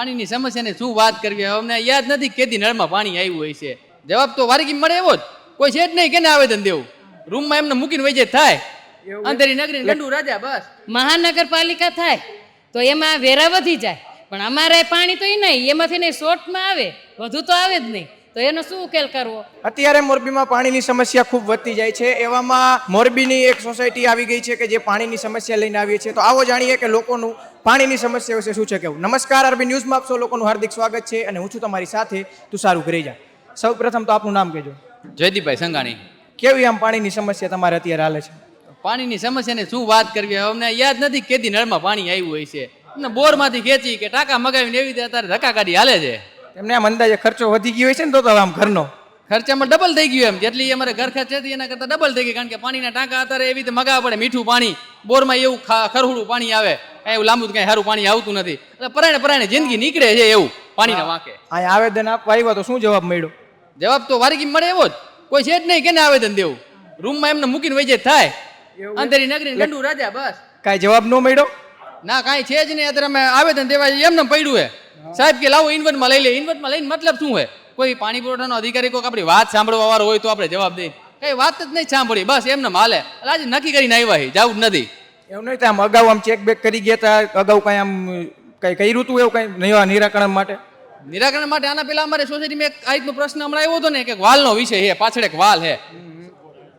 પાણીની સમસ્યાને શું વાત કરવી, અમને યાદ નથી કેદી નળમાં પાણી આવ્યું હોય છે. જવાબ તો વારગી મળે એવો જ કોઈ છે જ નહીં. કેને આવેદન દેવું? રૂમમાં એમને મૂકીને વહી જાય થાય. અંધેરી નગરી ગંડુ રાજા બસ. મહાનગરપાલિકા થાય તો એમાં વેરા વધી જાય, પણ અમારે પાણી તો એ નહીં, એમાંથી નહીં શોર્ટમાં આવે, વધુ તો આવે જ નહીં. તો એનો શું ઉકેલ કરવો? અત્યારે મોરબીમાં પાણીની સમસ્યા ખૂબ વધતી જાય છે. એવામાં મોરબીની એક સોસાયટી આવી ગઈ છે કે જે પાણીની સમસ્યા લઈને આવી છે. તો આવો જાણીએ કે લોકોનું પાણીની સમસ્યા વિશે શું છે કેવું. નમસ્કાર, આરબી ન્યૂઝમાં આપ સૌ લોકોનું હાર્દિક સ્વાગત છે અને હું છું તમારી સાથે તુષાર ઉગરેજા. સૌ પ્રથમ તો આપનું નામ કહેજો. જયદીપભાઈ સંઘાણી. કેવી આમ પાણીની સમસ્યા તમારે અત્યારે હાલે છે? પાણીની સમસ્યાને શું વાત કરવી, અમને યાદ નથી કેદી નળમાં પાણી આવ્યું હોય છે. અમને બોરમાંથી ખેંચી કે ટાંકા મગાવીને એવી રીતે અત્યારે ધક્કા કાઢી હાલે છે. એમને આમ અંદાજે ખર્ચો વધી ગયો હોય છે ને તો આમ ઘરનો ખર્ચામાં ડબલ થઈ ગયું એમ. જેટલી અમારે ઘર ખર્ચ હતી એના કરતાં ડબલ થઈ ગઈ, કારણ કે પાણીના ટાંકા અત્યારે એવી રીતે મગાવવા પડે. મીઠું પાણી બોરમાં એવું ખરહુડું પાણી આવે, કાંઈ એવું લાંબુ કાંઈ સારું પાણી આવતું નથી. એટલે પરાણે જિંદગી નીકળે છે એવું પાણીના વાંકે. અહીંયા આવેદન આપવા આવ્યા તો શું જવાબ મળ્યો? જવાબ તો વારગી મળે એવો જ કોઈ છે જ નહીં. કેને આવેદન દેવું? રૂમમાં એમને મૂકીને વહી જાય થાય. અંધેરી નગરી ગંડુ રાજા બસ. કાંઈ જવાબ ન મળ્યો? ના, કાંઈ છે જ નહીં. અત્યારે અમે આવેદન દેવા એમને પડ્યું હે. સાહેબ કે લાવો ઇન્વર્ટમાં લઈ લે. ઇન્વર્ટમાં લઈને મતલબ શું હોય? કોઈ પાણી પુરવઠાનો અધિકારી કોઈ આપણી વાત સાંભળવા વાળો હોય તો આપણે જવાબ દઈએ. કઈ વાત જ નહીં સાંભળી, બસ એમને હાલે. આજે નક્કી કરીને આવ્યા જવું જ નથી. એવું નહીં આમ અગાઉ આમ ચેક બેક કરી ગયા હતા, અગાઉ કાંઈ આમ કંઈ કર્યું હતું એવું કંઈ નિરાકરણ માટે? નિરાકરણ માટે આના પેલા અમારે સોસાયટીમાં એક આ રીતનો પ્રશ્ન હમણાં આવ્યો હતો ને કે વાલનો વિષય છે. પાછળ એક વાલ છે,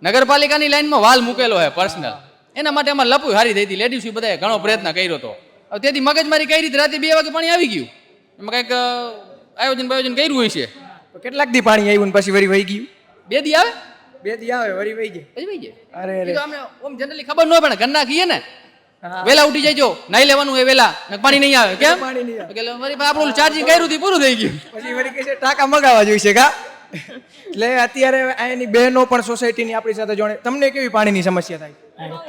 નગરપાલિકાની લાઈનમાં વાલ મૂકેલો છે પર્સનલ. એના માટે અમારે લપુ હારી થઈ હતી. લેડીઝ બધાએ ઘણો પ્રયત્ન કર્યો હતો. તેથી મગજમારી કરી હતી. રાતે 2 વાગે પાણી આવી ગયું. એમાં કંઈક આયોજન કર્યું હોય છે. કેટલાક દી પાણી આવ્યું ને પછી વરી વહી ગયું? 2 દી આવે, 2 દી આવે વરી વહી જાય. પછી વહી જાય. અરે એ તો અમે ઓમ જનરલી ખબર ન પડે. ઘરના કહીએ ને વેલા ઉઠી જઈજો, નાઈ લેવાનું હોય વેલા, પાણી નહીં આવે. કેમ? પાણી નહીં આવે. એટલે વળી આપણું ચાર્જિંગ કર્યું હતું પૂરું થઈ ગયું. પછી વળી કહે છે ટાંકા મગાવવા જોઈશે કા. એટલે અત્યારે અહીંની બહેનો પણ સોસાયટીની આપણી સાથે જોડે. તમને કેવી પાણીની સમસ્યા થાય?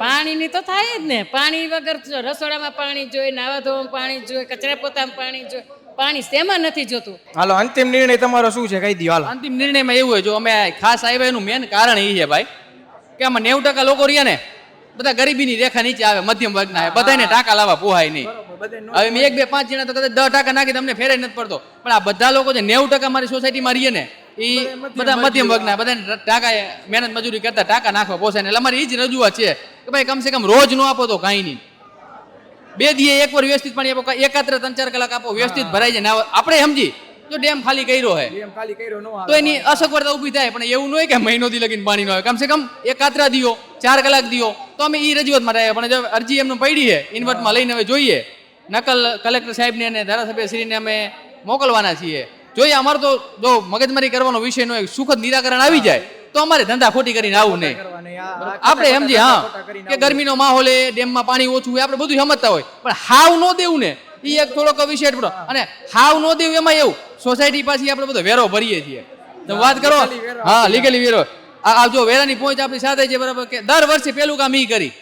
પાણીની તો થાય જ ને. પાણી વગર રસોડામાં પાણી જોઈએ, નાવા ધોવામાં પાણી જોઈએ, કચરા પોતામાં પાણી જોઈએ. પાણી શેમાં નથી જોતું? હાલો, અંતિમ નિર્ણય તમારો શું છે કહી દો. હાલો, અંતિમ નિર્ણયમાં એવું હોય, જો અમે ખાસ આવ્યા એનું મેન કારણ એ છે ભાઈ કે આમાં 90% લોકો રહ્યા ને બધા ગરીબીની રેખા નીચે આવે, મધ્યમ વર્ગના. બધાને ટાંકા લાવવા પોહાય નહીં. હવે મેં 1, 2, 5 જણા તો કદાચ 10 ટાંકા નાખી તમને ફેરે નથી પડતો. પણ આ બધા લોકો જે 90% મારી સોસાયટીમાં રહીએ ને એ બધા મધ્યમ વર્ગના. બધાને ટાંકા મહેનત મજૂરી કરતા ટાંકા નાખવા પોસાય ને. એટલે અમારી એ જ રજૂઆત છે કે ભાઈ કમસે કમ રોજ નો આપો તો કાંઈ નહીં, 2 દીએ એકવાર વ્યવસ્થિત પાણી આપો, એકાત્ર 3-4 કલાક આપો, વ્યવસ્થિત ભરાઈ જાય. આપણે સમજી જો ડેમ ખાલી કર્યો હે તો એની અસગવડતા ઊભી થાય. પણ એવું ન હોય કે મહિનોથી લગીને પાણી ન આવે. કમસે કમ એકાત્રા દિયો, 4 કલાક દિયો તો અમે એ રજૂઆત માટે આવ્યા. પણ જો અરજી એમને પડી છે ઇન્વર્ટમાં લઈને હવે જોઈએ. નકલ કલેક્ટર સાહેબને અને ધારાસભ્યશ્રીને અમે મોકલવાના છીએ. જોઈએ અમારે તો જો મગજમારી કરવાનો વિષય ન હોય, સુખદ નિરાકરણ આવી જાય તો અમારે ધંધા ખોટી કરીને આવું નહીં. આપણે સમજીએ હા કે ગરમીનો માહોલ એ ડેમમાં પાણી ઓછું હોય, આપણે બધું સમજતા હોય. પણ હાવ ન દેવું ને એ એક થોડોક વિષય પડો. અને હાવ ન દેવું એમાં એવું સોસાયટી પાછી આપણે બધો વેરો ભરીએ છીએ. તમે વાત કરો હા લીગલી વેરો. આ જો વેરાની પહોંચ આપણી સાથે છે બરાબર, કે દર વર્ષે પેલું કામ ઈ કરી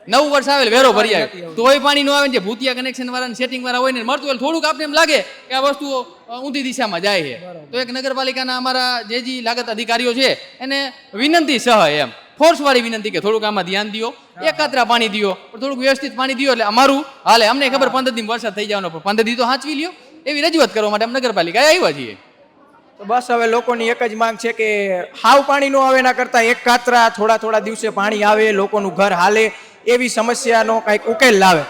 9 વર્ષ આવે વેરો ભરી આવે તોય પાણી ન આવે. જે ભૂતિયા કનેક્શન વાળા સેટિંગ વાળા હોય ને મળતું હોય થોડુંક આપણે એમ લાગે કે આ વસ્તુઓ ઊંધી દિશામાં જાય છે. તો એક નગરપાલિકાના અમારા જે લાગત અધિકારીઓ છે એને વિનંતી સહ એમ ફોર્સ વાળી વિનંતી કે થોડુંક આમાં ધ્યાન દો, એકાત્રા પાણી દો, પણ થોડુંક વ્યવસ્થિત પાણી દો એટલે અમારું હાલે. અમને ખબર 15 દિન વરસાદ થઈ જવાનો, પણ 15 દી તો સાચવી લ્યો. એવી રજૂઆત કરવા માટે અમે નગરપાલિકાએ આવ્યા છીએ. તો બસ હવે લોકોની એક જ માંગ છે કે હાવ પાણી ન આવે એના કરતાં એકાત્રા થોડા દિવસે પાણી આવે, લોકોનું ઘર હાલે એવી સમસ્યાનો કંઈક ઉકેલ લાવે.